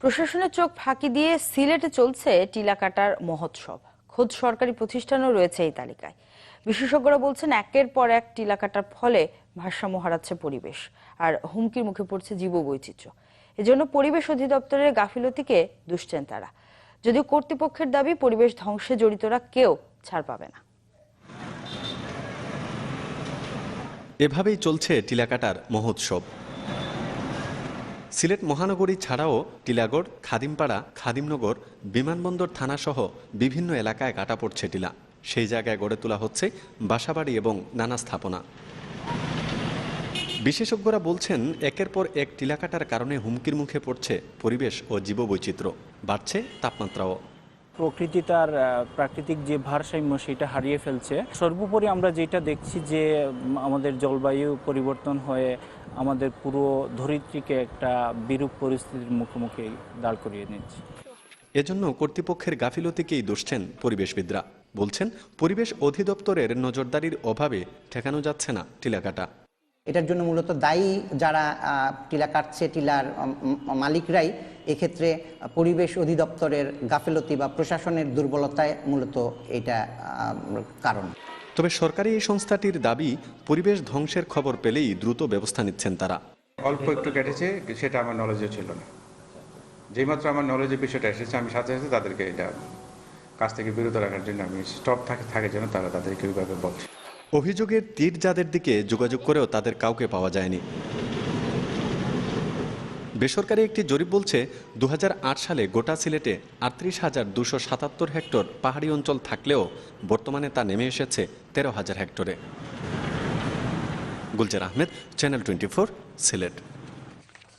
প্রশাসনের চোখ ফাঁকি দিয়ে সিলেটে চলছে টিলা কাটার মহোৎসব। খোদ সরকারি প্রতিষ্ঠানও রয়েছে এই তালিকায়। বিশেষজ্ঞরা বলছেন, একের পর এক টিলা কাটার ফলে ভারসাম্য হারাচ্ছে পরিবেশ আর হুমকির মুখে পড়ছে জীববৈচিত্র্য। এজন্য পরিবেশ অধিদপ্তরের গাফিলতিকে দুষছেন তারা। যদিও কর্তৃপক্ষের দাবি, পরিবেশ ধ্বংসে জড়িতরা কেউ ছাড় পাবে না। এভাবেই চলছে টিলা কাটার মহোৎসব। সিলেট মহানগরী ছাড়াও টিলাগড়, খাদিমপাড়া, খাদিমনগর, বিমানবন্দর থানাসহ বিভিন্ন এলাকায় কাটা পড়ছে টিলা। সেই জায়গায় গড়ে তোলা হচ্ছে বাসাবাড়ি এবং নানা স্থাপনা। বিশেষজ্ঞরা বলছেন, একের পর এক টিলা কাটার কারণে হুমকির মুখে পড়ছে পরিবেশ ও জীববৈচিত্র্য, বাড়ছে তাপমাত্রাও। প্রকৃতি তার প্রাকৃতিক যে ভারসাম্য সেটা হারিয়ে ফেলছে। সর্বোপরি আমরা যেটা দেখছি যে আমাদের জলবায়ু পরিবর্তন হয়ে আমাদের পুরো ধরিত্রীকে একটা বিরূপ পরিস্থিতির মুখোমুখি দাঁড় করিয়ে নিচ্ছে। এজন্য কর্তৃপক্ষের গাফিলতিকেই দুষছেন পরিবেশবিদরা। বলছেন, পরিবেশ অধিদপ্তরের নজরদারির অভাবে ঠেকানো যাচ্ছে না টিলা কাটা। এটার জন্য মূলত দায়ী যারা টিলা কাটছে, টিলার মালিকরাই। এক্ষেত্রে পরিবেশ অধিদপ্তরের গাফিলতি বা প্রশাসনের দুর্বলতায় মূলত এটা কারণ। তবে সরকারি এই সংস্থাটির দাবি, পরিবেশ ধ্বংসের খবর পেলেই দ্রুত ব্যবস্থা নিচ্ছেন তারা। অল্প একটু কেটেছে, সেটা আমার নলেজে ছিল না। যেইমাত্র আমার নলেজের বিষয়টা এসেছে, আমি সাথে সাথে তাদেরকে এটা কাজ থেকে বিরত রাখার জন্য আমি স্টপ থাকে যেন তারা তাদেরকে ওইভাবে বলছে। অভিযোগের তীর যাদের দিকে যোগাযোগ করেও তাদের কাউকে পাওয়া যায়নি। বেসরকারি একটি জরিপ বলছে, 2008 সালে গোটা সিলেটে 38,277 হেক্টর পাহাড়ি অঞ্চল থাকলেও বর্তমানে তা নেমে এসেছে 13,000 হেক্টরে। গুলজার আহমেদ, চ্যানেল 24, সিলেট।